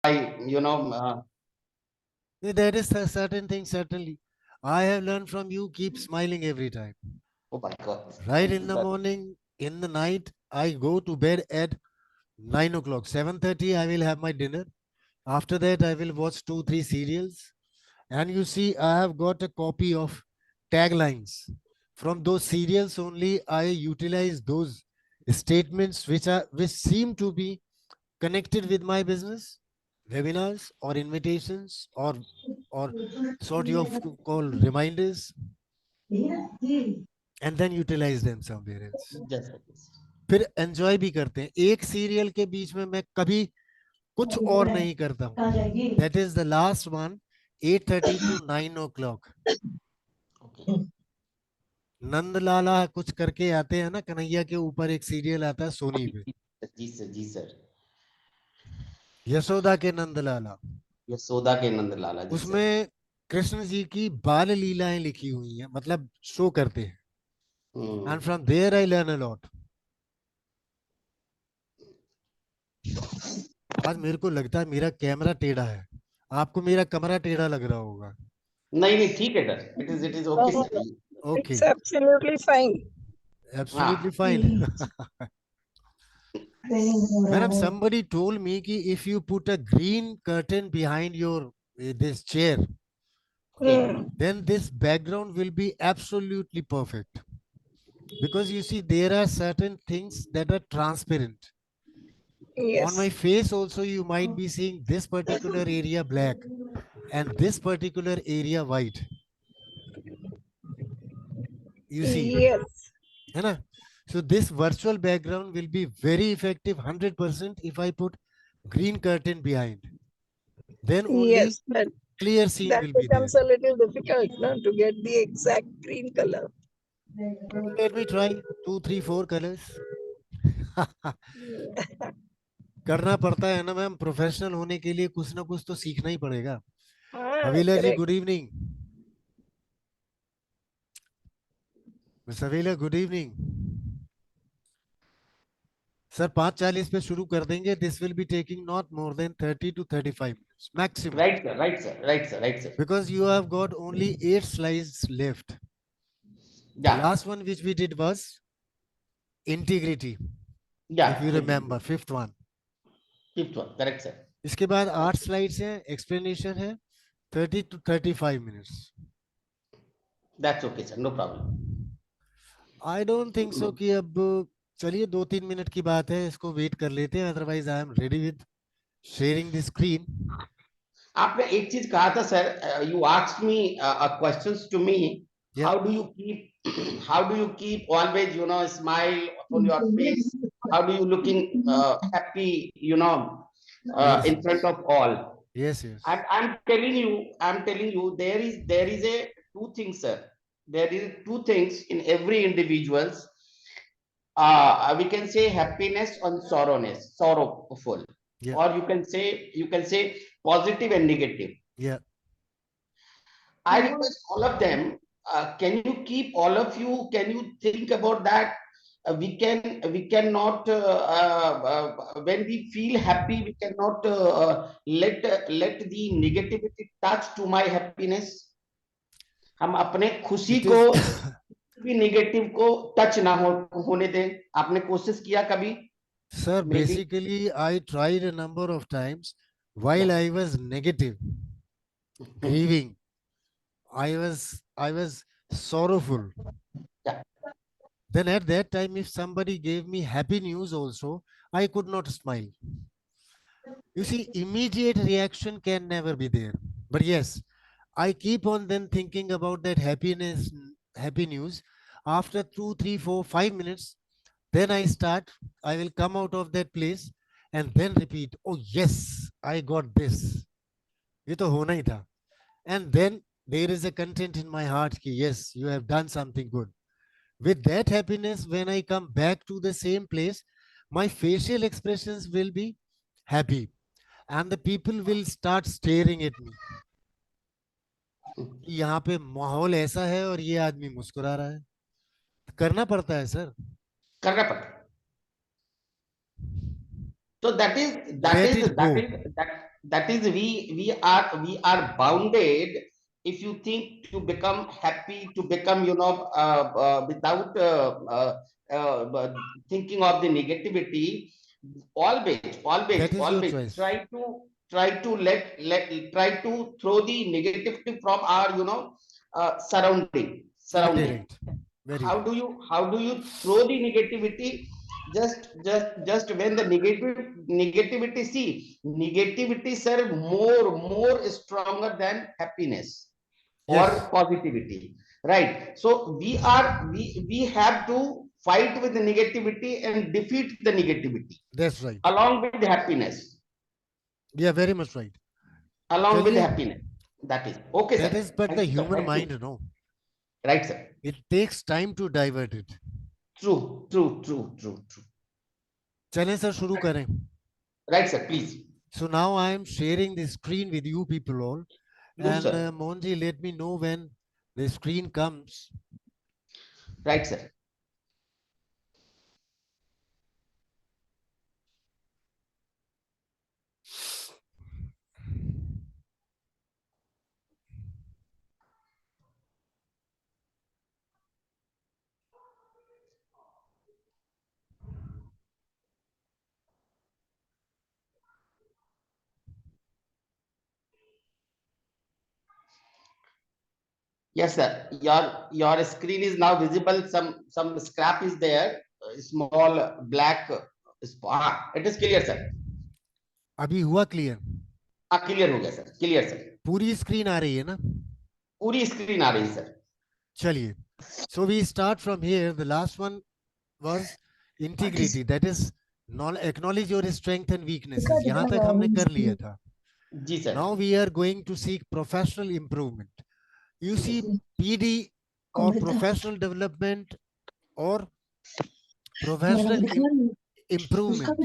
That is a certain thing, certainly. I have learned from you, keep smiling every time. Oh my God. Right Thank in you, the sir. morning, in the night, I go to bed at 9 o'clock. 7:30, I will have my dinner. After that, I will watch 2, 3 serials. And you see, I have got a copy of taglines. From those serials only, I utilize those statements which seem to be connected with my business, webinars or invitations or sort of call reminders, and then utilize them somewhere else. Yes, sir. Yes. फिर enjoy भी करते हैं. एक serial के बीच में मैं कभी कुछ और नहीं करता हूँ. That is the last one, 8:30 to 9 o'clock. Okay. Nandlala कुछ करके आते हैं ना, कन्हैया के ऊपर एक सीरियल आता है सोनी पे, जी सर, जी सर. यशोदा के नंदलाला. यशोदा के नंदलाला, जी सर. उसमें कृष्ण जी की बाल लीलाएं लिखी हुई हैं, मतलब शो करते हैं. And from there I learn a lot. आज मेरे को लगता है मेरा कैमरा टेढ़ा है, आपको मेरा कमरा टेढ़ा लग रहा होगा. नहीं नहीं, ठीक है sir. It is okay No, sir. Okay, it's absolutely fine. Absolutely हाँ. Fine. Madam, somebody told me कि if you put a green curtain behind your this chair, okay. then this background will be absolutely perfect. Because you see, there are certain things that are transparent. On my Yes, face also, you might be seeing this particular area black and this particular area white. You see, yes, है ना? So this virtual background will be very effective 100% if I put green curtain behind. Then only yes. But clear scene that will be there. becomes a little difficult, no, to get the exact green color. Let me try 2, 3, 4 colors. करना पड़ता है ना ma'am, professional होने के लिए कुछ ना कुछ तो सीखना ही पड़ेगा. हवीला जी, Correct. Good evening. Miss Havilah, good evening. Sir 5:40 पे शुरू कर देंगे. This will be taking not more than 30 to 35 minutes maximum, right sir, right sir, right sir, right sir. Because you have got only 8 slides left. The या last one which we did was integrity, या if you remember, fifth one. Fifth one, correct sir. इसके बाद 8 slides हैं, explanation है, 30 to 35 minutes. That's okay sir, no problem. I don't think so कि अब, चलिए 2, 3 minute की बात है, इसको वेट कर लेते हैं. Otherwise I am ready with sharing the screen. आपने एक चीज कहा था sir. You asked me questions to me. Yeah how do you keep how do you keep always smile on your face? How do you looking happy, yes in front of all? Yes yes. I'm telling you, there is a two things, sir. There is two things in every individuals. We can say happiness and sorrowful, या or you can say positive and negative. या I request all of them. Can you keep all of you? Can you think about that? We cannot when we feel happy, we cannot let the negativity touch to my happiness. हम अपने खुशी it को is. भी negative को touch ना होने दें. आपने कोशिश किया कभी? Sir, may be. basically, I tried a number of times while या. I was negative, grieving. I was sorrowful. या. Then at that time, if somebody gave me happy news also, I could not smile. You see, immediate reaction can never be there. But yes, I keep on then thinking about that happiness, happy news. After 2, 3, 4, 5 minutes, then I will come out of that place and then repeat, oh yes, I got this. ये तो होना ही था. And then there is a content in my heart ki yes, you have done something good. With that happiness, when I come back to the same place, my facial expressions will be happy. And the people will start staring at me. कि यहाँ पे माहौल ऐसा है और ये आदमी मुस्कुरा रहा है. करना पड़ता है सर. करना पड़ता. So that is that Let is it that go. is that that is we are bounded. If you think to become happy, to become, without thinking of the negativity, always always That is your always choice. try to try to throw the negativity from our, surrounding. Very right. Very how right. do you how do you throw the negativity? Just when the negativity, see, negativity, sir, more stronger than happiness or Yes, positivity, right? So we have to fight with the negativity and defeat the negativity that's right. along with the happiness. Yeah, very much right. Along with the Chaliye, happiness. That is okay, that sir. is but Thank the you, sir. human Thank you. mind, no? Right, sir. It takes time to divert it. True. चलें sir शुरू करें. Right, sir. Please So now I am sharing the screen with you people all. do, And sir. Monji, let me know when the screen comes. Right, sir. Yes, sir. Your screen is now visible. Some scrap is there. Small black. It is clear, sir. अभी हुआ clear? Clear हो गया sir. Clear sir. पूरी screen आ रही है ना? पूरी screen आ रही है सर. चलिए. So we start from here. The last one was integrity. That is, acknowledge your strength and weaknesses. यहाँ तक हमने कर लिया था. जी sir. Now we are going to seek professional improvement. You see, PD or professional development or professional improvement,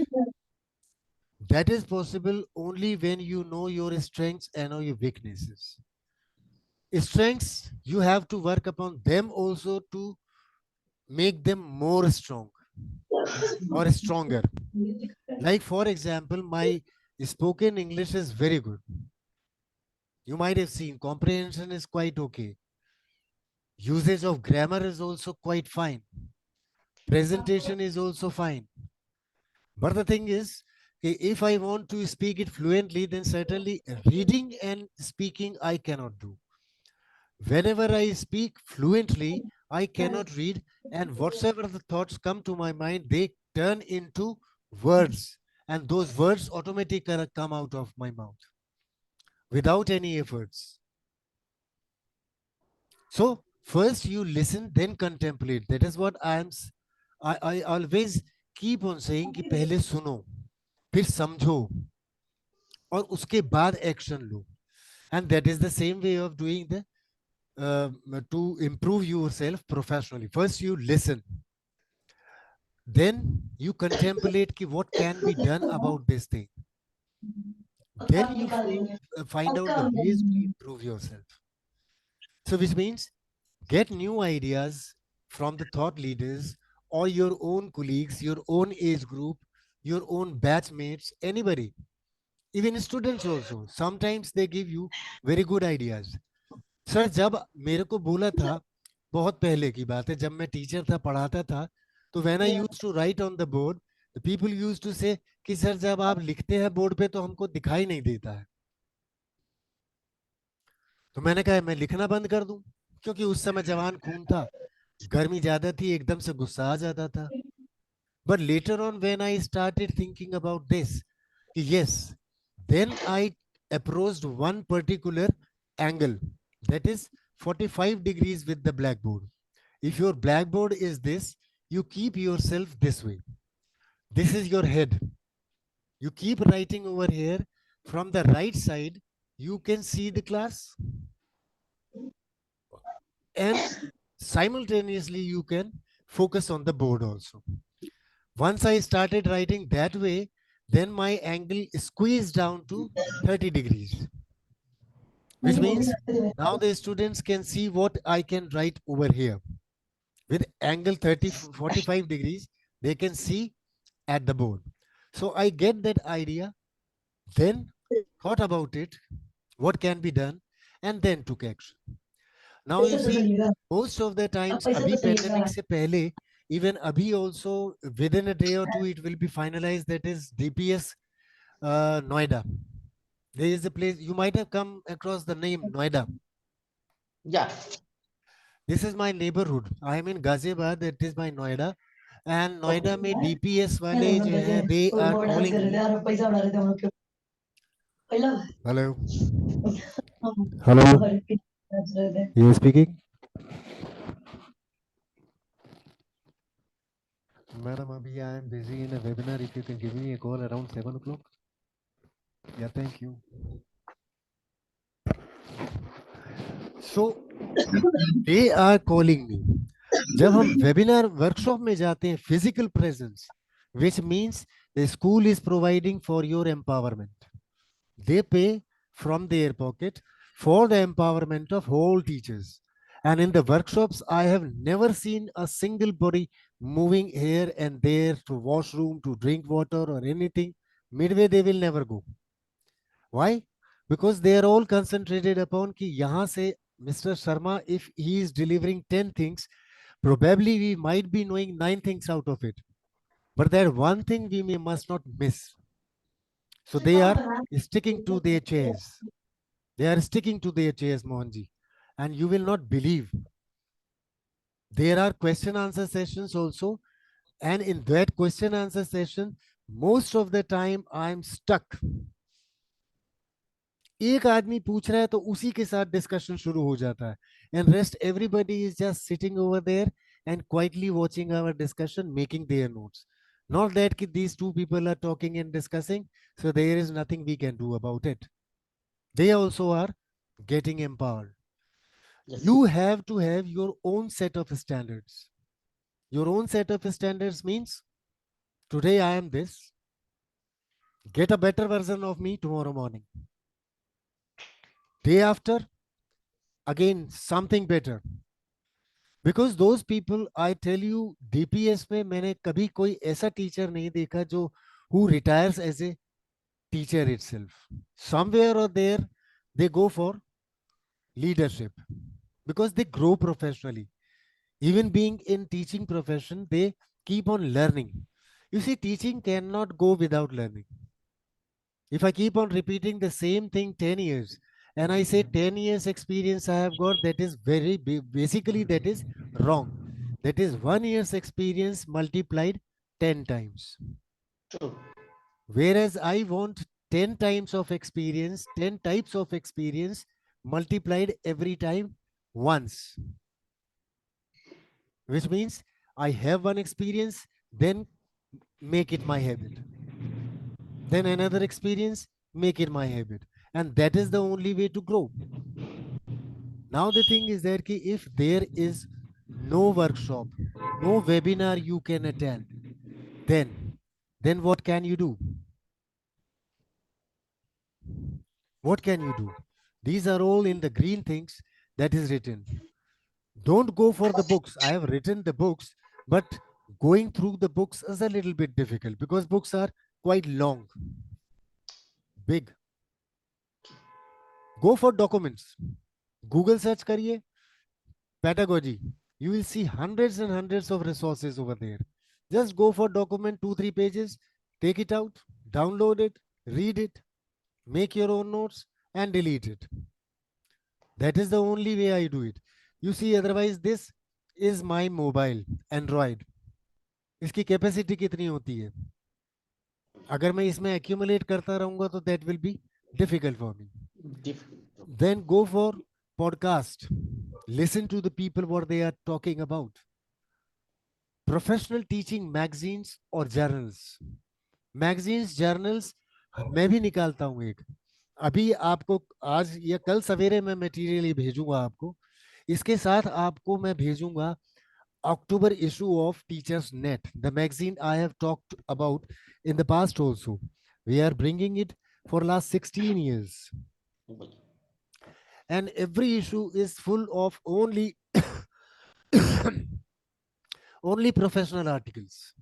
that is possible only when you know your strengths and know your weaknesses. Strengths, you have to work upon them also to make them more strong or stronger. Like, for example, my spoken English is very good. You might have seen comprehension is quite okay. Usage of grammar is also quite fine. Presentation is also fine. But the thing is, if I want to speak it fluently, then certainly reading and speaking I cannot do. Whenever I speak fluently, I cannot read, and whatsoever the thoughts come to my mind, they turn into words, and those words automatically come out of my mouth without any efforts. So first you listen, then contemplate. That is what I always keep on saying कि पहले सुनो, फिर समझो, और उसके बाद action low. And that is the same way of doing the to improve yourself professionally. First you listen, then you contemplate ki what can be done about this thing, then you find out the ways to improve yourself. So which means get new ideas from the thought leaders or your own colleagues, your own age group, your own batchmates, anybody, even students also. Sometimes they give you very good ideas. Sir जब मेरे को बोला था, बहुत पहले की बात है, जब मैं टीचर था, पढ़ाता था, तो when I used to write on the board, the people used to say कि सर जब आप लिखते हैं बोर्ड पे तो हमको दिखाई नहीं देता है. तो मैंने कहा मैं लिखना बंद कर दूं, क्योंकि उस समय जवान खून था, गर्मी ज्यादा थी, एकदम से गुस्सा आ जाता था. But later on when I started thinking about this, yes, then I approached one particular angle, that is 45 degrees with the blackboard. If your blackboard is this, you keep yourself this way. This is your head. You keep writing over here. From the right side, you can see the class, and simultaneously you can focus on the board also. Once I started writing that way, then my angle squeezed down to 30 degrees, which means now the students can see what I can write over here. With angle 30, 45 degrees, they can see at the board. So I get that idea. Then thought about it, what can be done, and then took action. Now you see, most of the times, abhi pandemic se pehle, even abhi also within a day or two, it will be finalized. That is DPS Noida. There is a place you might have come across the name Noida. Yeah. This is my neighborhood. I am in Ghaziabad. That is my Noida. And Noida Okay. में DPS वाले जो हैं, they are calling me. Hello. Hello. You speaking? Madam, abhi I am busy in a webinar. If you can give me a call around 7 o'clock. Yeah, thank you. So they are calling me. जब हम webinar workshop में जाते हैं, physical presence, which means the school is providing for your empowerment. They pay from their pocket for the empowerment of whole teachers. And in the workshops, I have never seen a single body moving here and there to washroom, to drink water or anything. Midway, they will never go. Why? Because they are all concentrated upon कि यहाँ से Mr. Sharma, if he is delivering 10 things, probably we might be knowing 9 things out of it. But that one thing we may must not miss. So they are sticking to their chairs. They are sticking to their chairs, Mohanji. And you will not believe. There are question answer sessions also. And in that question answer session, most of the time I'm stuck. एक आदमी पूछ रहा है तो उसी के साथ discussion शुरू हो जाता है and rest everybody is just sitting over there and quietly watching our discussion making their notes not that these two people are talking and discussing, so there is nothing we can do about it. They also are getting empowered. Yes. You have to have your own set of standards. Your own set of standards means today I am this, get a better version of me tomorrow morning. Day after, again something better. Because those people I tell you DPS में मैंने कभी कोई ऐसा teacher नहीं देखा जो who retires as a teacher itself. Somewhere or there they go for leadership because they grow professionally. Even being in teaching profession, they keep on learning. You see, teaching cannot go without learning. If I keep on repeating the same thing 10 years and I say 10 years experience I have got, that is basically that is wrong. That is 1 year's experience multiplied 10 times. True. Whereas I want 10 times of experience, 10 types of experience multiplied every time once, which means I have one experience, then make it my habit. Then another experience, make it my habit. And that is the only way to grow. Now the thing is that if there is no workshop, no webinar you can attend, then what can you do? What can you do? These are all in the green things that is written. Don't go for the books. I have written the books, but going through the books is a little bit difficult because books are quite long, big. Go for documents. Google search kariye, pedagogy. You will see hundreds and hundreds of resources over there. Just go for document 2-3 pages, take it out, download it, read it, make your own notes, and delete it. That is the only way I do it. You see, otherwise, this is my mobile, Android. इसकी capacity कितनी होती है? अगर मैं इसमें accumulate करता रहूंगा तो that will be difficult for me. Difficult. Then go for podcast. Listen to the people what they are talking about. Professional teaching magazines or journals. Magazines, journals, मैं भी निकालता हूँ एक. अभी आपको आज या कल सवेरे मैं मटेरियल ये भेजूंगा आपको. इसके साथ आपको मैं भेजूंगा October issue of Teachers Net, the magazine I have talked about in the past also. We are bringing it for last 16 years. And every issue is full of only only professional articles.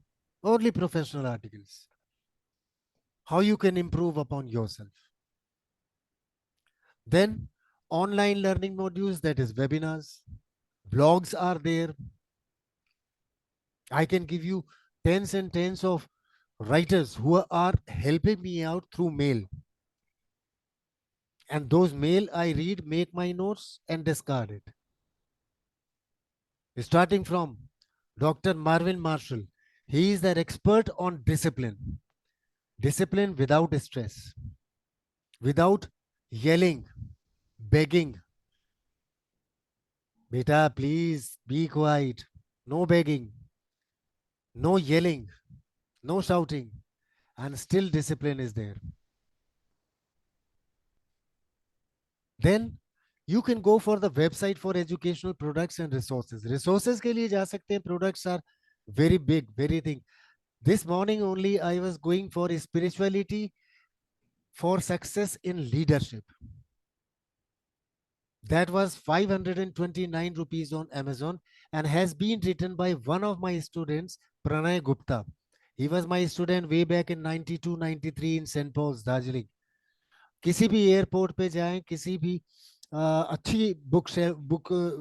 Only professional articles. How you can improve upon yourself. Then online learning modules, that is webinars, blogs are there. I can give you tens and tens of writers who are helping me out through mail. And those mail I read, make my notes, and discard it. Starting from Dr. Marvin Marshall. He is the expert on discipline. Discipline without stress, without yelling, begging. Beta, please be quiet. No begging, no yelling, no shouting, and still discipline is there. Then you can go for the website for educational products and resources. Resources के लिए जा सकते हैं. Products are very big, very thing. This morning only I was going for spirituality for success in leadership. That was 529 rupees on Amazon and has been written by one of my students, Pranay Gupta. He was my student way back in 92-93 in St. Paul's, Darjeeling. किसी भी airport पे जाएं, किसी भी अच्छी book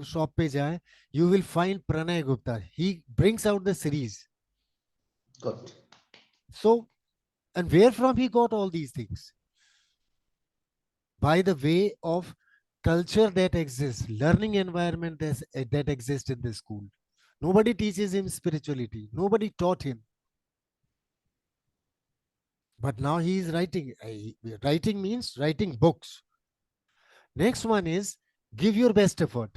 shop पे जाएं, you will find Pranay Gupta. He brings out the series. Good. So, and where from he got all these things? By the way of culture that exists, learning environment that exists in the school. Nobody teaches him spirituality. Nobody taught him. But now he is writing. Writing means writing books. Next one is give your best effort.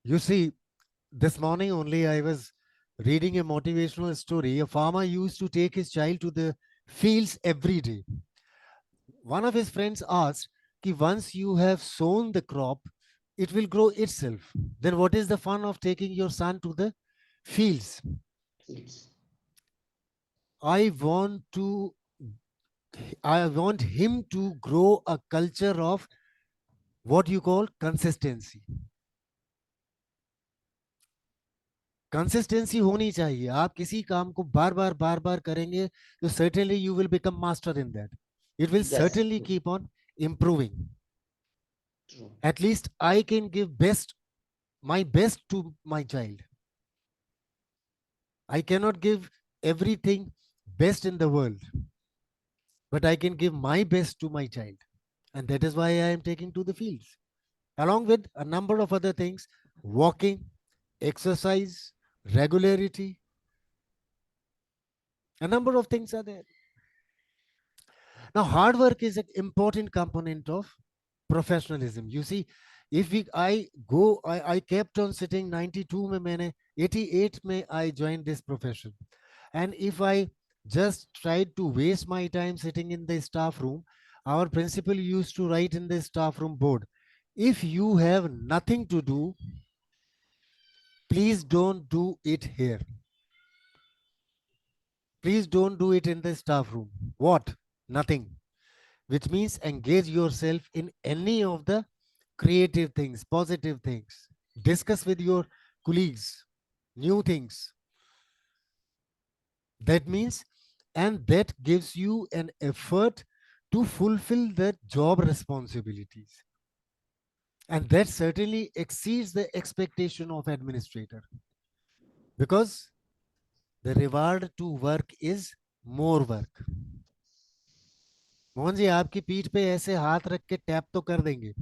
You see, this morning only I was reading a motivational story. A farmer used to take his child to the fields every day. One of his friends asked, Ki once you have sown the crop, it will grow itself. Then what is the fun of taking your son to the fields? It's I want to I want him to grow a culture of what you call consistency. Consistency होनी चाहिए. आप किसी काम को बार बार करेंगे तो certainly you will become master in that. It will yes. certainly keep on improving. True. At least I can give my best to my child. I cannot give everything best in the world, but I can give my best to my child. And that is why I am taking to the fields, along with a number of other things: walking, exercise, regularity. A number of things are there. Now, hard work is an important component of professionalism. You see, if I kept on sitting 92 में मैंने 88 में I joined this profession. And if I just tried to waste my time sitting in the staff room, our principal used to write in the staff room board, if you have nothing to do, please don't do it here. Please don't do it in the staff room. What? Nothing. Which means engage yourself in any of the creative things, positive things. Discuss with your colleagues new things. That means, and that gives you an effort to fulfill the job responsibilities. And that certainly exceeds the expectation of administrator, because the reward to work is more work. Mohan ji आपकी पीठ पे ऐसे हाथ रख के tap तो कर देंगे,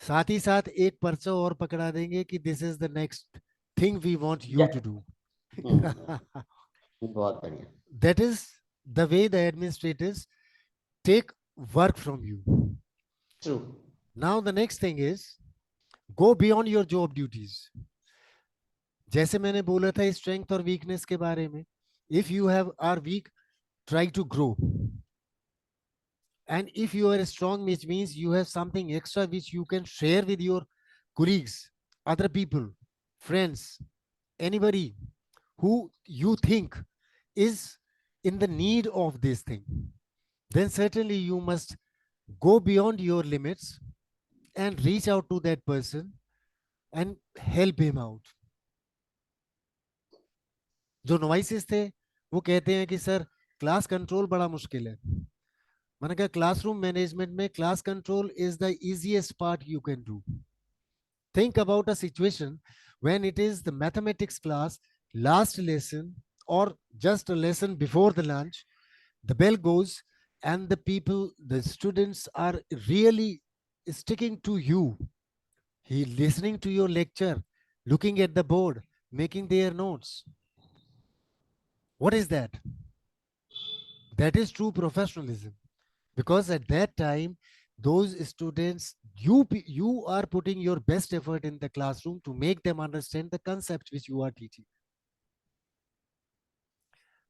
साथ ही साथ एक पर्चा और पकड़ा देंगे कि this is the next thing we want you Yeah. To do. बहुत बढ़िया. That is the way the administrators take work from you. True. Now the next thing is go beyond your job duties. जैसे मैंने बोला था strength और weakness के बारे में, if you have are weak, try to grow. And if you are strong, which means you have something extra which you can share with your colleagues, other people, friends, anybody who you think is in the need of this thing, then certainly you must go beyond your limits and reach out to that person and help him out. जो noises थे वो कहते हैं कि sir class control बड़ा मुश्किल है. मैंने कहा क्लासरूम मैनेजमेंट में class control is the easiest part you can do. Think about a situation when it is the mathematics class, last lesson, or just a lesson before the lunch. The bell goes, and the people, the students are really sticking to you. He listening to your lecture, looking at the board, making their notes. What is that? That is true professionalism. Because at that time, those students, you are putting your best effort in the classroom to make them understand the concept which you are teaching.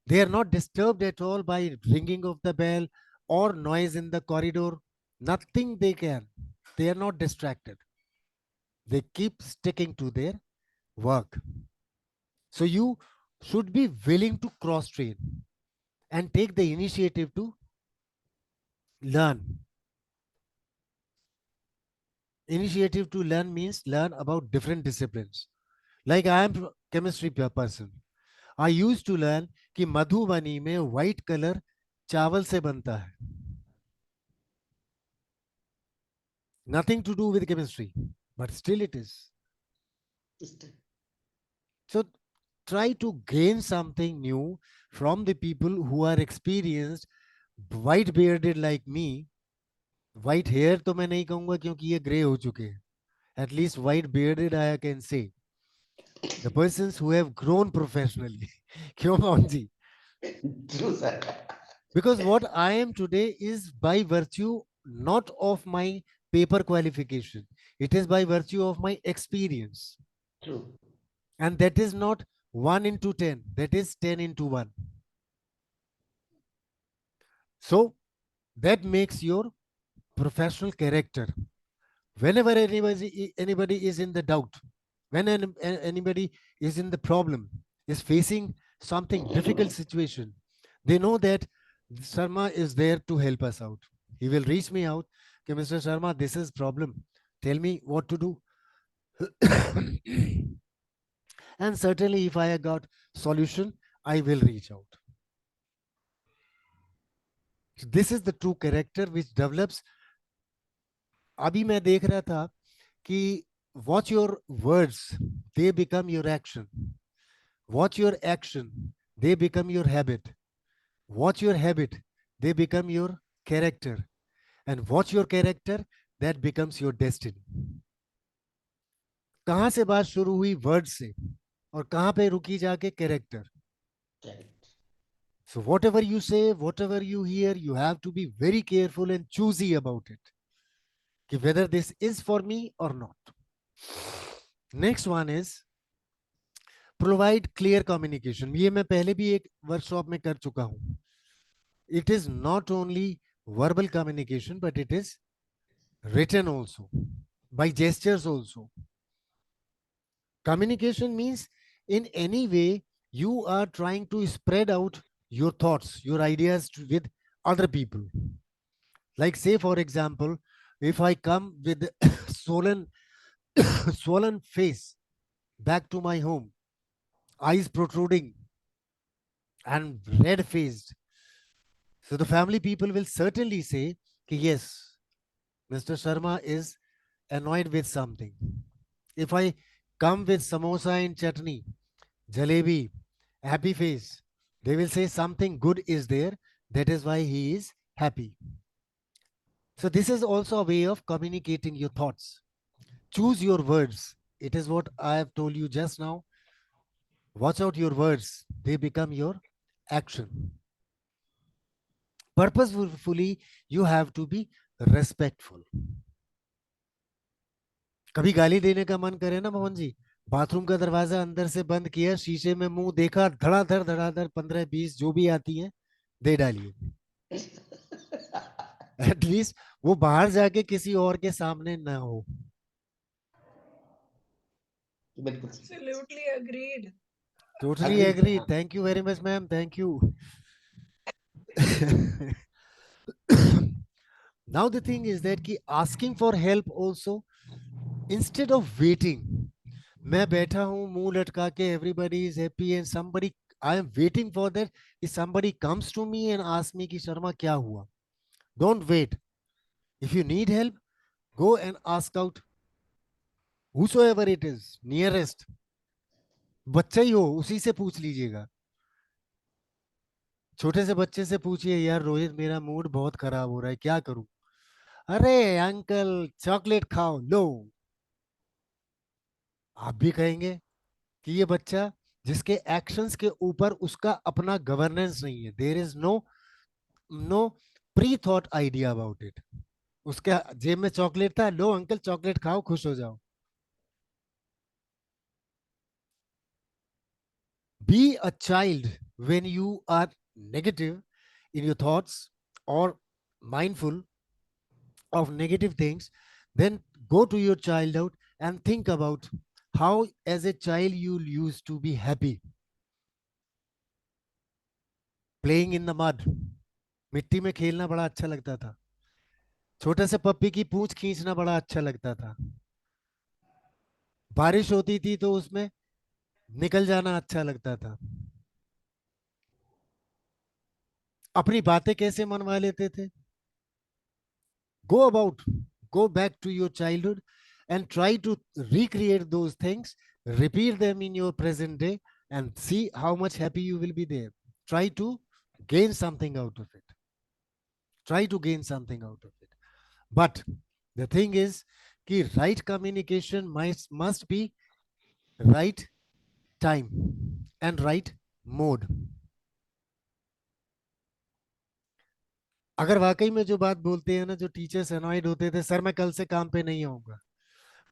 They are not disturbed at all by ringing of the bell or noise in the corridor. Nothing they can. They are not distracted. They keep sticking to their work. So you should be willing to cross train and take the initiative to learn. Initiative to learn means learn about different disciplines. Like I am chemistry person. I used to learn कि मधुबनी में white color चावल से बनता है. Nothing to do with chemistry, but still it is. So try to gain something new from the people who are experienced, white bearded like me. White hair तो मैं नहीं कहूंगा क्योंकि ये ग्रे हो चुके हैं. At least white bearded I can say. The persons who have grown professionally. क्यों Mohan ji? True, sir. Because what I am today is by virtue not of my paper qualification. It is by virtue of my experience. True. And that is not 1 into 10, that is 10 into 1. So that makes your professional character. Whenever anybody is in the doubt, when anybody is in the problem, is facing something difficult situation, they know that Sharma is there to help us out. He will reach me out. Okay, Mr. Sharma, this is problem. Tell me what to do. And certainly if I got solution, I will reach out. So this is the true character which develops. अभी मैं देख रहा था कि watch your words, they become your action. Watch your action, they become your habit. Watch your habit, they become your character. And watch your character, that becomes your destiny. कहां से बात शुरू हुई? वर्ड से. और कहां पे रुकी जाके? Character. Correct. So whatever you say, whatever you hear, you have to be very careful and choosy about it. कि whether this is for me or not. Next one is provide clear communication. ये मैं पहले भी एक workshop में कर चुका हूं. It is not only verbal communication, but it is written also, by gestures also. Communication means in any way you are trying to spread out your thoughts, your ideas with other people. Like say for example, if I come with swollen swollen face back to my home, eyes protruding and red faced, so the family people will certainly say yes, Mr. Sharma is annoyed with something. If I come with samosa and chutney, jalebi, happy face, they will say something good is there. That is why he is happy. So this is also a way of communicating your thoughts. Choose your words. It is what I have told you just now. Watch out your words. They become your action. Purposefully, you have to be respectful. कभी गाली देने का मन करे ना मोहन जी, bathroom का दरवाजा अंदर से बंद किया, शीशे में मुंह देखा, धड़ाधड़ 15-20 जो भी आती है दे डालिए. एटलीस्ट वो बाहर जाके किसी और के सामने ना हो. Absolutely agreed. Totally Agreed, agree. sir. Thank you very much, ma'am. Thank you. Now the thing is that कि asking for help also, instead of waiting, मैं बैठा हूँ मुंह लटका के, everybody is happy and somebody, I am waiting for that, if somebody comes to me and asks me कि शर्मा क्या हुआ, Don't wait. If you need help, go and ask out whosoever it is, nearest. बच्चा ही हो उसी से पूछ लीजिएगा. छोटे से बच्चे से पूछिए, यार रोहित मेरा मूड बहुत खराब हो रहा है, क्या करूं? अरे अंकल चॉकलेट खाओ लो. आप भी कहेंगे कि ये बच्चा जिसके एक्शंस के ऊपर उसका अपना गवर्नेंस नहीं है, there is no pre thought idea about it. उसके जेब में चॉकलेट था, लो अंकल चॉकलेट खाओ खुश हो जाओ. Be a child when you are negative in your thoughts or mindful of negative things. Then go to your childhood and think about how, as a child, you used to be happy playing in the mud. मिट्टी में खेलना बड़ा अच्छा लगता था. छोटे से पप्पी की पूंछ खींचना बड़ा अच्छा लगता था. बारिश होती थी तो उसमें निकल जाना अच्छा लगता था. अपनी बातें कैसे मनवा लेते थे. Go about, go back to your childhood and try to recreate those things, repeat them in your present day, and see how much happy you will be there. Try to gain something out of it. Try to gain something out of it. But the thing is, कि right communication must be right time and right mode. अगर वाकई में जो बात बोलते हैं ना, जो टीचर्स अनॉयड होते थे, सर मैं कल से काम पे नहीं आऊंगा,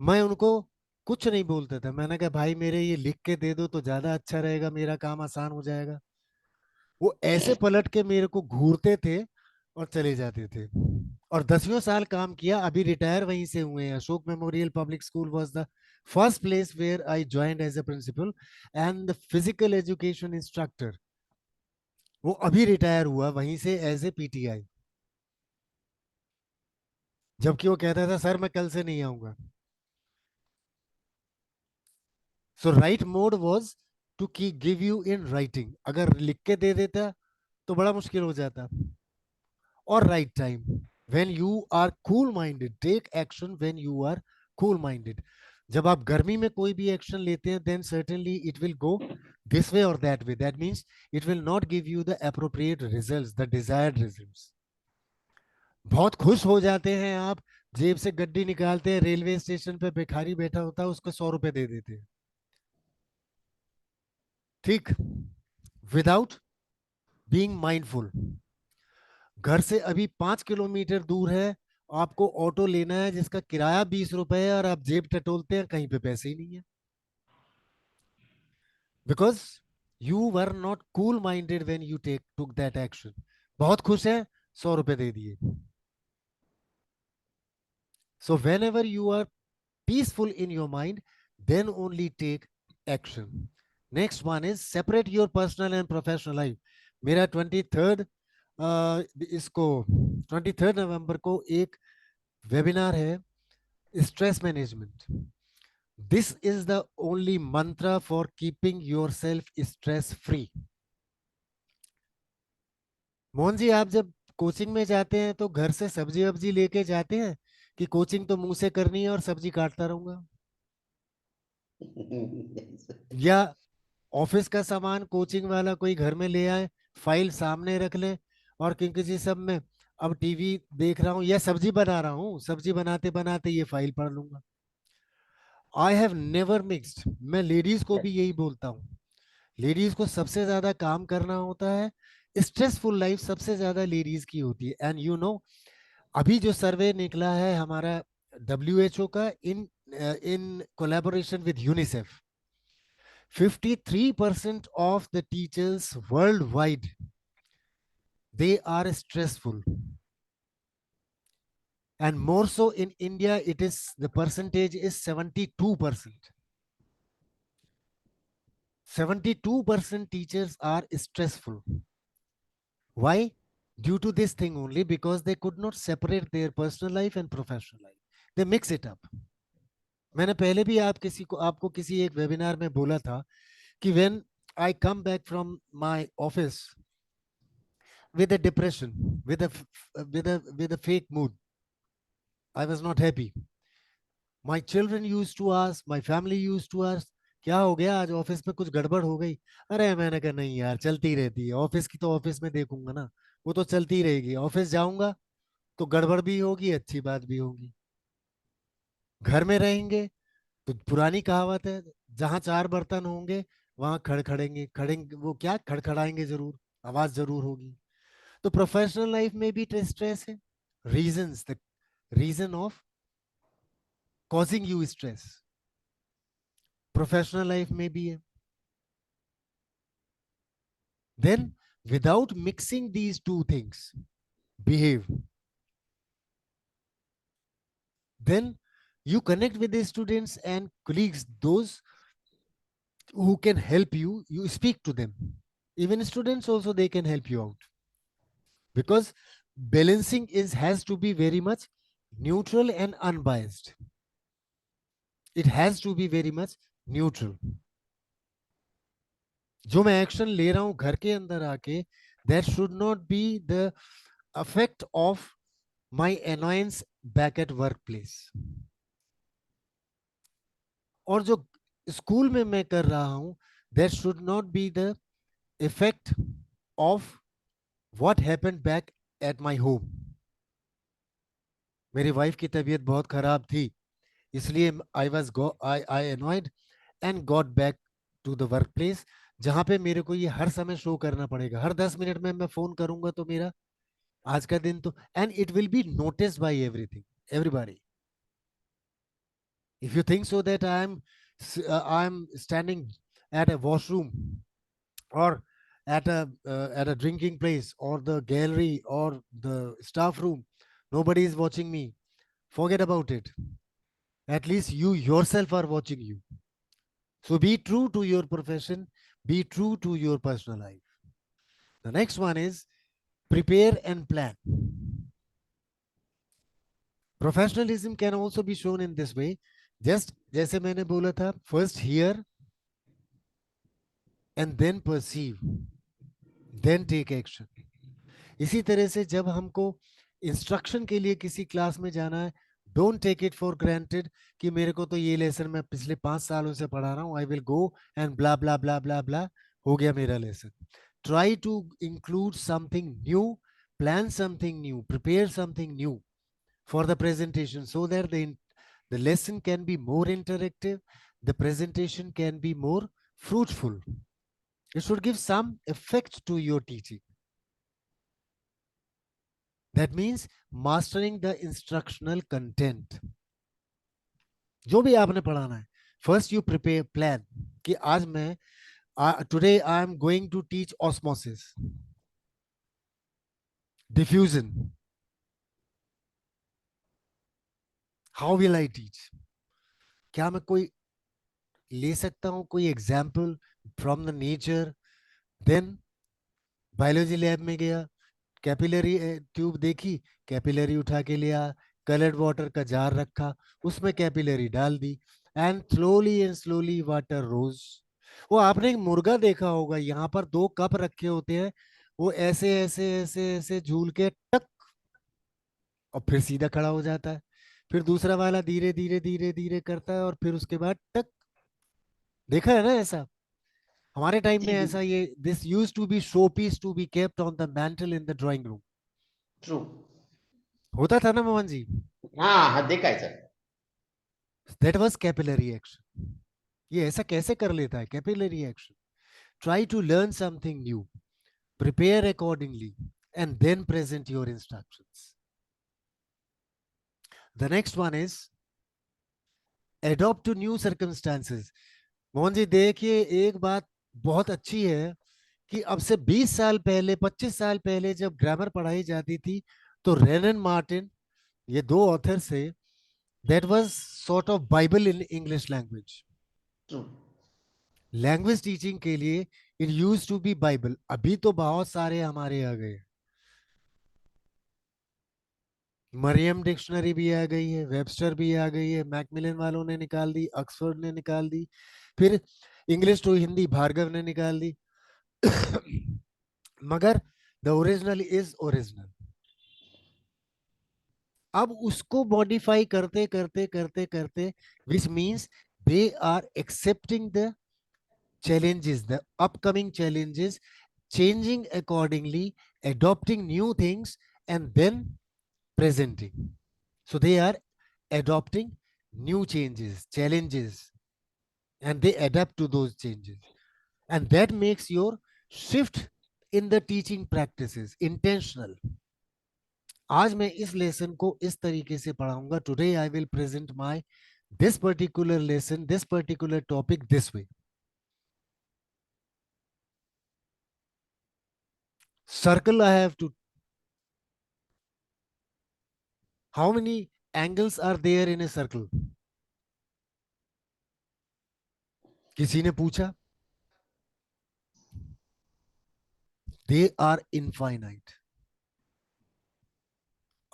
मैं उनको कुछ नहीं बोलता था. मैंने कहा भाई मेरे ये लिख के दे दो तो ज्यादा अच्छा रहेगा, मेरा काम आसान हो जाएगा. वो ऐसे पलट के मेरे को घूरते थे और चले जाते थे. और 10 साल काम किया, अभी रिटायर वहीं से हुए हैं. Ashok memorial public school was the first place where I joined as a principal and the physical education instructor. वो अभी रिटायर हुआ वहीं से एज ए पीटीआई, जबकि वो कहता था सर मैं कल से नहीं आऊंगा. सो राइट मोड वॉज टू की गिव यू इन राइटिंग. अगर लिख के दे देता तो बड़ा मुश्किल हो जाता. और right time, when you are cool minded, take action when you are cool minded. जब आप गर्मी में कोई भी एक्शन लेते हैं, then certainly it will go this way और that way. That means it will not give you the appropriate results, the desired results. बहुत खुश हो जाते हैं आप, जेब से गड्डी निकालते हैं, रेलवे स्टेशन पे भिखारी बैठा होता है, उसको 100 रुपए दे देते हैं. ठीक, विदाउट बीइंग माइंडफुल. घर से अभी 5 किलोमीटर दूर है, आपको ऑटो लेना है जिसका किराया 20 रुपए है, और आप जेब टटोलते हैं, कहीं पे पैसे ही नहीं है. Because you were not cool minded when you take took that action. बहुत खुश है, 100 रुपए दे दिए. So whenever you are peaceful in your mind, then only take action. Next one is separate your personal and professional life. मेरा 23rd इसको 23rd नवंबर को एक वेबिनार है, stress management. This is the only mantra for keeping yourself stress free. Mohan ji, आप जब coaching में जाते हैं तो घर से सब्जी वब्जी लेके जाते हैं कि कोचिंग तो मुंह से करनी है और सब्जी काटता रहूंगा? या ऑफिस का सामान कोचिंग वाला कोई घर में ले आए, फाइल सामने रख ले, और क्योंकि जी सब में अब टीवी देख रहा हूँ या सब्जी बना रहा हूँ, सब्जी बनाते बनाते ये फाइल पढ़ लूंगा? I have never mixed. मैं लेडीज को भी यही बोलता हूँ, लेडीज को सबसे ज्यादा काम करना होता है, स्ट्रेसफुल लाइफ सबसे ज्यादा लेडीज की होती है. एंड यू नो, अभी जो सर्वे निकला है हमारा WHO का, in collaboration with UNICEF, 53% of the teachers worldwide, they are stressful. And more so in India, it is the percentage is 72%. 72% teachers are stressful. Why? Due to this thing only, because they could not separate their personal life and professional life. They mix it up. मैंने पहले भी आपको किसी एक webinar में बोला था कि when I come back from my office, with a depression, with a fake mood. I was not happy. My children used to ask, my family used to ask, क्या हो गया आज ऑफिस में, कुछ गड़बड़ हो गई? अरे मैंने कहा नहीं यार, चलती रहती है ऑफिस की, तो ऑफिस में देखूंगा ना, वो तो चलती रहेगी। ऑफिस जाऊंगा तो गड़बड़ भी होगी, अच्छी बात भी होगी। घर में रहेंगे तो पुरानी कहावत है, जहां चार बर्तन होंगे वहां खड़खड़ेंगे, खड़ेंगे वो क्या, खड़खड़ाएंगे जरूर, आवाज जरूर होगी। तो प्रोफेशनल लाइफ में भी स्ट्रेस है। Reasons, the reason of causing you stress professional life में भी है। Then, without mixing these two things, behave, then you connect with the students and colleagues, those who can help you, you speak to them. Even students also, they can help you out, because balancing is has to be very much neutral and unbiased. It has to be very much neutral. जो मैं action ले रहा हूं घर के अंदर आके, that should not be the effect of my annoyance back at workplace. और जो स्कूल में मैं कर रहा हूं, that should not be the effect of what happened back at my home. मेरी वाइफ की तबीयत बहुत खराब थी, इसलिए I I annoyed and got back to the workplace, जहां पे मेरे को ये हर समय शो करना पड़ेगा। हर 10 मिनट में मैं फोन करूंगा तो मेरा आज का दिन तो, and it will be notice bye everything, everybody. If you think so that I'm standing at a washroom, or at a drinking place, or the gallery, or the staff room, nobody is watching me, forget about it. At least you yourself are watching you. So be true to your profession, be true to your personal life. The next one is prepare and plan. Professionalism can also be shown in this way. Just जैसे मैंने बोला था, first hear and then perceive, then take action. इसी तरह से जब हमको instruction के लिए किसी क्लास में जाना है, don't take it for granted कि मेरे को तो ये लेसन मैं पिछले 5 सालों से पढ़ा रहा हूँ, I will go and blah ब्ला ब्ला ब्ला ब्ला, हो गया मेरा lesson. Try to include something new, plan something new, prepare something new for the presentation, so that the lesson can be more interactive, the presentation can be more fruitful. It should give some effect to your teaching. That means mastering the instructional content. जो भी आपने पढ़ाना है, first you prepare plan कि आज मैं today I am going to teach osmosis, diffusion. How will I teach? क्या मैं कोई ले सकता हूं कोई example from the nature? Then biology lab में गया, कैपिलरी ट्यूब देखी, कैपिलरी उठा के लिया, कलर्ड वाटर का जार रखा, उसमें कैपिलरी डाल दी, एंड स्लोली वाटर रोज। वो आपने एक मुर्गा देखा होगा, यहाँ पर 2 कप रखे होते हैं, वो ऐसे ऐसे ऐसे ऐसे झूल के टक, और फिर सीधा खड़ा हो जाता है। फिर दूसरा वाला धीरे धीरे धीरे धीरे करता है, और फिर उसके बाद टक। देखा है ना ऐसा? हमारे टाइम में जी ऐसा, ये this use to be show piece to be kept on the mantel in the drawing room. True. होता था ना मोहन जी? हाँ हाँ, देखा है sir. That was capillary action. ये ऐसा कैसे कर लेता है capillary action? Try to learn something new, prepare accordingly, and then present your instructions. The next one is adopt to new circumstances. Mohan ji देखिए, एक बात बहुत अच्छी है कि अब से 20 साल पहले, 25 साल पहले जब ग्रामर पढ़ाई जाती थी, तो रेनन मार्टिन, ये 2 ऑथर से, that was sort of Bible in English language. True. Language teaching के लिए it use to be Bible. अभी तो बहुत सारे हमारे आ गए, मरियम डिक्शनरी भी आ गई है, वेबस्टर भी आ गई है, मैकमिलन वालों ने निकाल दी, ऑक्सफोर्ड ने निकाल दी, फिर इंग्लिश टू हिंदी भार्गव ने निकाल दी। मगर द ओरिजिनल इज ओरिजिनल. अब उसको मॉडिफाई करते करते करते करते, which means they are accepting the challenges, the upcoming challenges, changing accordingly, adopting new things, and then presenting. So they are adopting new changes, challenges, and they adapt to those changes. And that makes your shift in the teaching practices intentional. आज मैं इस lesson को इस तरीके से पढ़ाऊंगा. Today I will present my this particular lesson, this particular topic this way. Circle I have to. How many angles are there in a circle? किसी ने पूछा. They are infinite.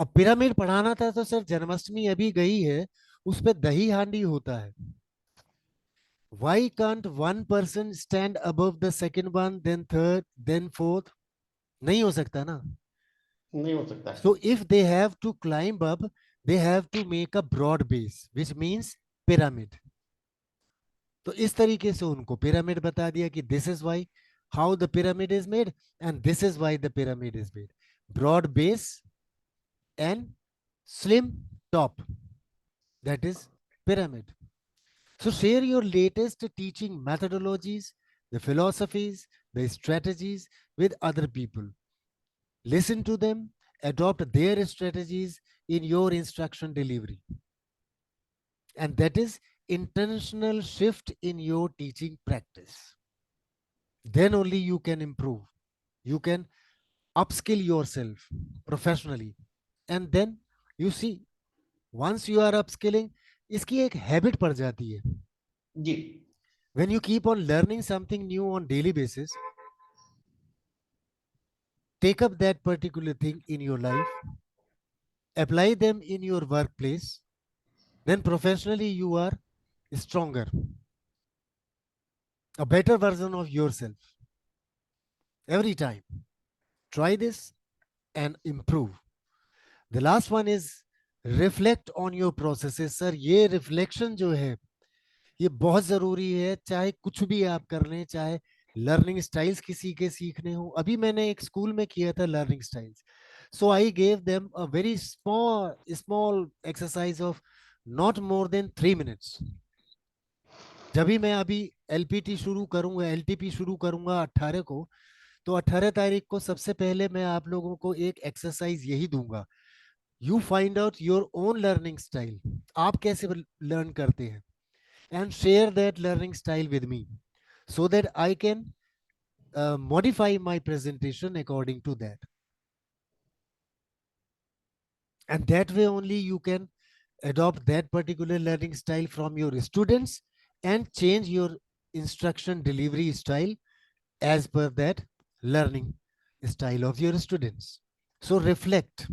अब पिरामिड पढ़ाना था तो सर जन्माष्टमी अभी गई है, उस पे दही हांडी होता है. Why can't one person stand above the second one, then third, then fourth? नहीं हो सकता ना. नहीं हो सकता. So if they have to climb up, they have to make a broad base, which means pyramid. तो इस तरीके से उनको पिरामिड बता दिया कि this is why how the pyramid is made and this is why the pyramid is made. Broad base and slim top, that is pyramid. So share your latest teaching methodologies, the philosophies, the strategies with other people. Listen to them, adopt their strategies in your instruction delivery, and that is intentional shift in your teaching practice. Then only you can improve, you can upskill yourself professionally. And then you see, once you are upskilling, इसकी एक habit पड़ जाती है. जी. When you keep on learning something new on daily basis, take up that particular thing in your life, apply them in your workplace, then professionally you are stronger, a better version of yourself every time. Try this and improve. The last one is reflect on your processes. Sir ये reflection जो है ये बहुत जरूरी है, चाहे कुछ भी आप कर लें, चाहे लर्निंग स्टाइल्स किसी के सीखने हो. अभी मैंने एक स्कूल में किया था learning styles. So I gave them a very small small exercise of not more than 3 minutes. जब भी मैं अभी एलपीटी शुरू करूंगा, एलटीपी शुरू करूंगा 18 को, तो 18 तारीख को सबसे पहले मैं आप लोगों को एक एक्सरसाइज यही दूंगा. You find out your own learning style, आप कैसे लर्न करते हैं, and share that learning style with me so that I can modify my presentation according to that. And that way only you can adopt that particular learning style from your students and change your instruction delivery style as per that learning style of your students. So reflect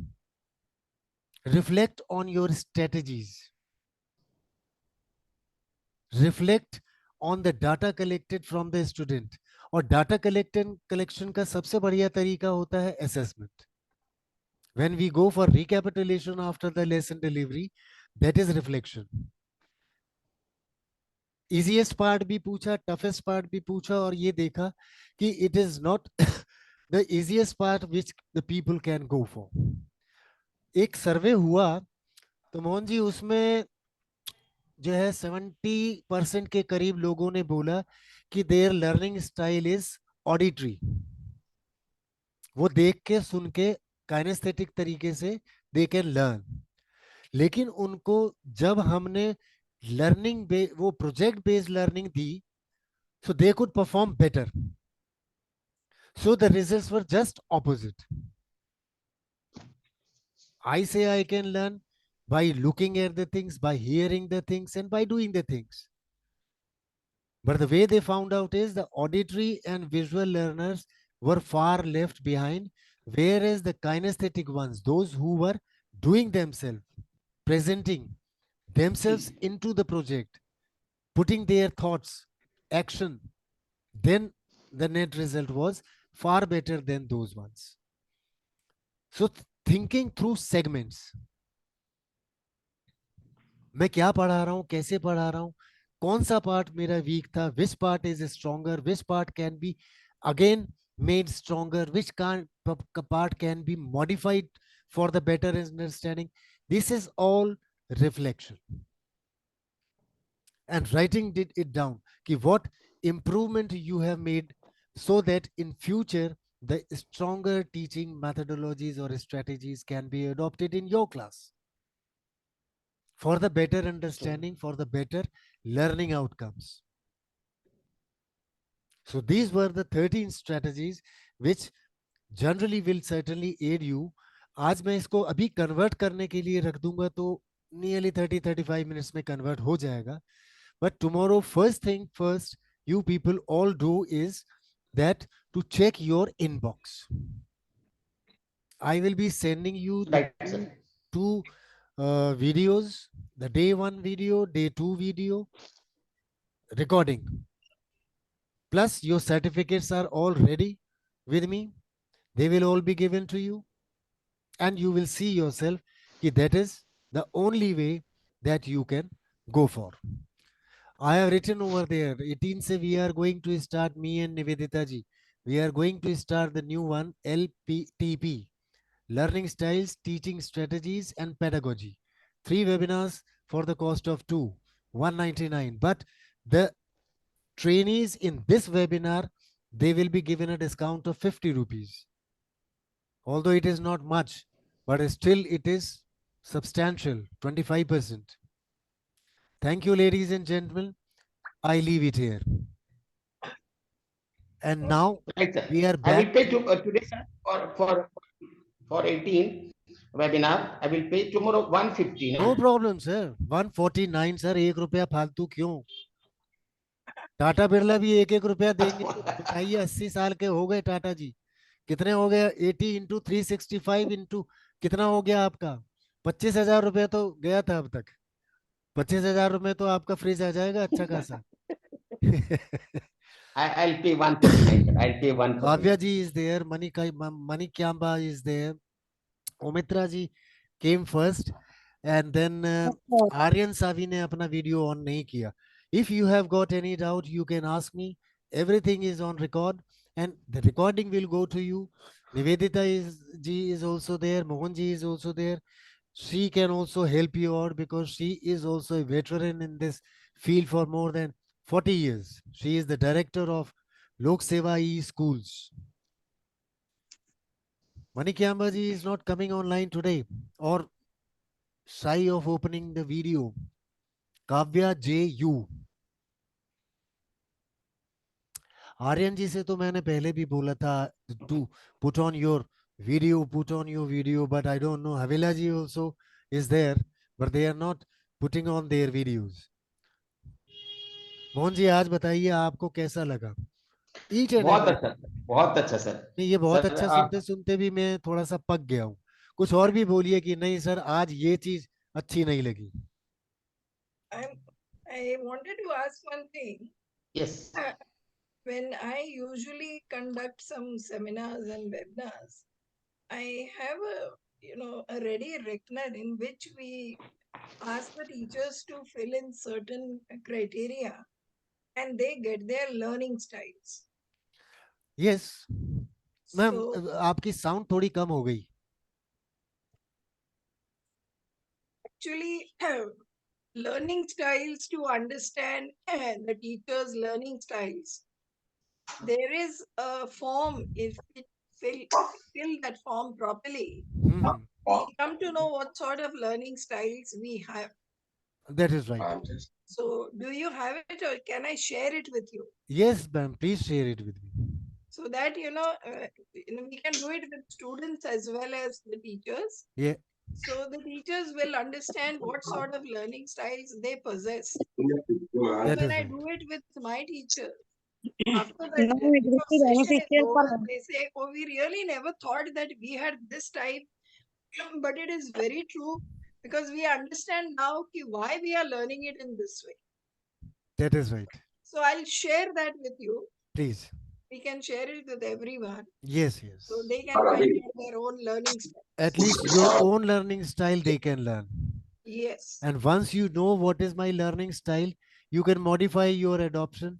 on your strategies, reflect on the data collected from the student. और data collection का सबसे बढ़िया तरीका होता है assessment. when we go for recapitulation after the lesson delivery, that is reflection. easiest part भी पूछा, toughest part भी पूछा, और ये देखा कि it is not the easiest part which the people can go for. एक सर्वे हुआ तो मोहन जी उसमें जो है 70% के करीब लोगों ने बोला कि there learning style is auditory. वो देख के सुन के काइनेस्थेटिक तरीके से दे कैन लर्न. लेकिन उनको जब हमने वो project based learning the, so they could perform better. So the results were just opposite. I say I can learn by looking at the things, by hearing the things, and by doing the things. But the way they found out is the auditory and visual learners were far left behind, whereas the kinesthetic ones, those who were doing themselves, presenting themselves जी. into the project, putting their thoughts, action, then the net result was far better than those ones. So thinking through segments, मैं क्या पढ़ा रहा हूँ, कैसे पढ़ा रहा हूँ, कौन सा पार्ट मेरा वीक था, which part is stronger, which part can be again made stronger, which part can be modified for the better understanding. This is all reflection and writing it down ki what improvement you have made, so that in future the stronger teaching methodologies or strategies can be adopted in your class for the better understanding, for the better learning outcomes. So these were the 13 strategies which generally will certainly aid you. आज मैं इसको अभी convert करने के लिए रख दूंगा तो नियरली 30-35 मिनट्स में कन्वर्ट हो जाएगा. But tomorrow, first thing first, you people all do is that to check your inbox. I will be sending you the Right, sir. two videos, the day one video, day two video recording. Plus, your certificates are all ready with me. They will all be given to you, and you will see yourself that is the only way that you can go for. I have written over there 18 say we are going to start, me and Nivedita ji. We are going to start the new one, LPTP, Learning Styles, Teaching Strategies and Pedagogy. 3 webinars for the cost of 199. But the trainees in this webinar, they will be given a discount of 50 rupees. Although it is not much, but still it is substantial, 25%. Thank you, ladies and gentlemen. I leave it here. And now Right, sir. we are I will back pay to. to, today, sir, for 18 webinar. I will pay tomorrow 150. No Na? Problem sir. 149 sir. 1 रुपया फालतू क्यों? टाटा बिरला भी एक एक रुपया देंगे तो बताइए. 80 साल के हो गए टाटा जी. कितने हो गए? 80 × 365 इंटू कितना हो गया आपका? 25,000 रुपया तो गया था अब तक. 25,000 रुपये तो आपका फ्रिज आ जाएगा अच्छा खासा. I'll pay 149, sir. I'll pay Kavya 149. जी इज देयर. मनी क्याम्बा is there. Omitra ji came first, and then Okay. Aryan Savi ने अपना वीडियो ऑन नहीं किया. If you have got any doubt, you can ask me. Everything is on record, and the recording will go to you. Nivedita is also there. Mohan ji is also there. She can also help you out because she is also a veteran in this field for more than 40 years. She is the director of Lok Seva E schools. Manikyamba ji is not coming online today, or shy of opening the video. Kavya JU. Aryan जी से तो मैंने पहले भी बोला था to put on your video, but I don't know. Havila ji also is there, but they are not putting on their videos. Mohan ji आज बताइए आपको कैसा लगा? Each and बहुत अच्छा everything. सर, बहुत अच्छा सर. नहीं, ये बहुत सर अच्छा सुनते सुनते भी मैं थोड़ा सा पक गया हूँ. कुछ और भी बोलिए कि नहीं सर आज ये चीज अच्छी नहीं लगी. I'm, I wanted to ask one thing. yes, Uh, When I usually conduct some seminars and webinars, I have a ready reckoner in which we ask the teachers to fill in certain criteria and they get their learning styles. Yes ma'am, So आपकी sound थोड़ी कम हो गई. actually, learning styles to understand the teacher's learning styles. There is a form. If we fill that form properly, Hmm. we come to know what sort of learning styles we have. That is right. So, do you have it, or can I share it with you? Yes, ma'am. Please share it with me. So that we can do it with students as well as the teachers. Yeah, So the teachers will understand what sort of learning styles they possess. So that when is I right. do it with my teacher, after that No, it will be session is beneficial for over, us. they say, "Oh, we really never thought that we had this type," but it is very true because we understand now why we are learning it in this way. That is right. So I'll share that with you. Please. we can share it with everyone Yes, so yes. they can find out their own learning At styles. least your own learning style they can learn. Yes, And once you know what is my learning style, you can modify your adoption,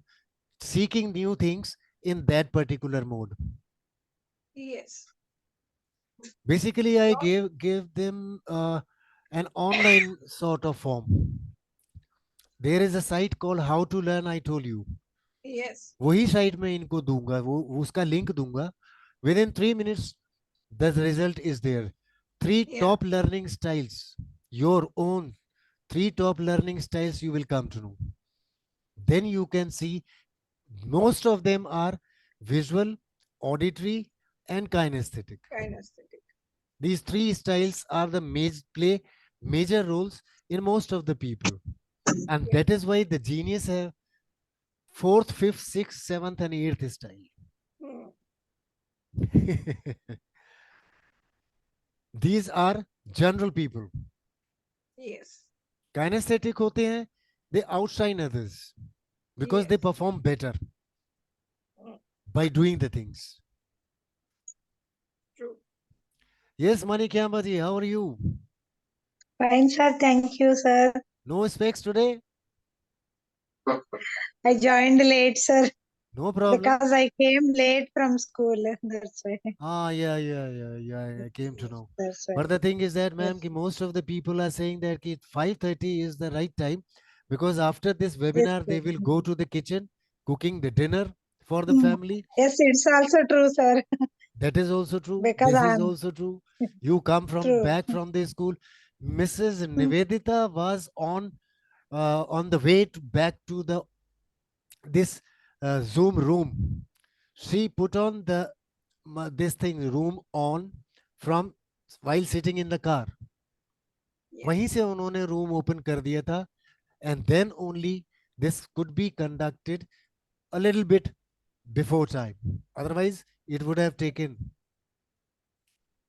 seeking new things in that particular mode. yes. Basically, I Not, gave them an online sort of form. There is a site called How to Learn. I told you. yes, वही site में इनको दूंगा, वो उसका link दूंगा. Within 3 minutes, the result is there. Three yeah, top learning styles, your own three top learning styles you will come to know. Then you can see most of them are visual, auditory, and kinesthetic. kinesthetic. These three styles are the play major roles in most of the people, and Yeah, that is why the genius have fourth, fifth, sixth, seventh, and eighth style. hmm, These are general people. yes, Kinesthetic होते हैं, they outshine others because they yes, perform better hmm, by doing the things. true. Yes, Manikyamba ji, how are you? Fine, sir. Thank you, sir. No specs today? I joined late, sir, No problem. because I came late from school. That's why. Ah, yeah. I came to Yes, know. that's why. But the thing is that, ma'am, Yes, ki most of the people are saying that ki 5:30 is the right time because after this yes, webinar, sir. they will go to the kitchen cooking the dinner for the Mm. family. Yes, it's also true, sir. That is also true. Because This is I'm also true. You come from true. back from the school. Mrs. Mm. Nivedita was on the way back to the this Zoom room. She put on the this thing room on from while sitting in the car. वहीं Yes, से उन्होंने room open कर दिया था and then only this could be conducted a little bit before time. Otherwise, it would have taken.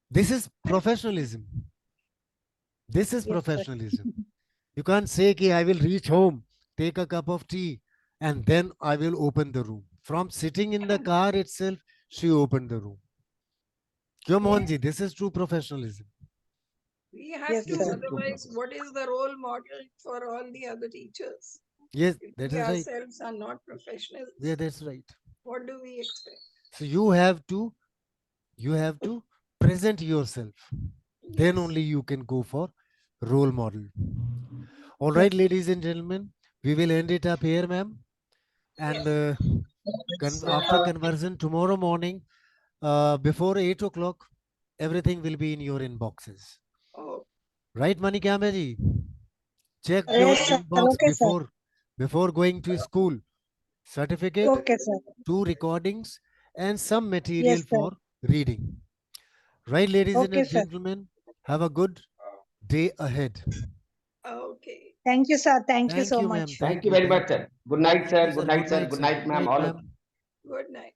This is professionalism. This is Yes, sir. professionalism. You can't say कि I will reach home, take a cup of tea, and then I will open the room. From sitting in the car itself, she opened the room. Kyun yeah. Mohan ji, this is true professionalism. We have Yes, to, sir. otherwise, what is the role model for all the other teachers? Yes, If that we is right. ourselves are not professionals, Yeah, that's right. what do we expect? So you have to present yourself. Then Yes, only you can go for role model. All right, Yes, ladies and gentlemen, we will end it up here, ma'am. And yes. after conversion tomorrow morning, before 8 o'clock, everything will be in your inboxes. Oh, Right, Manikyame ji? Check your yes, sir. inbox Okay, sir. before going to school. Certificate, Okay, sir. 2 recordings, and some Yes, material sir. for reading. Right, ladies Okay, and sir. gentlemen, have a good day ahead. okay. Thank you, sir. Thank you Thank so you, ma'am. much. Thank Thank you you. very Thank much, you. sir. Good night, Thank you, sir. Good sir. night, Good sir. night, Good sir. night, Good ma'am. night, All of ma'am. Good night.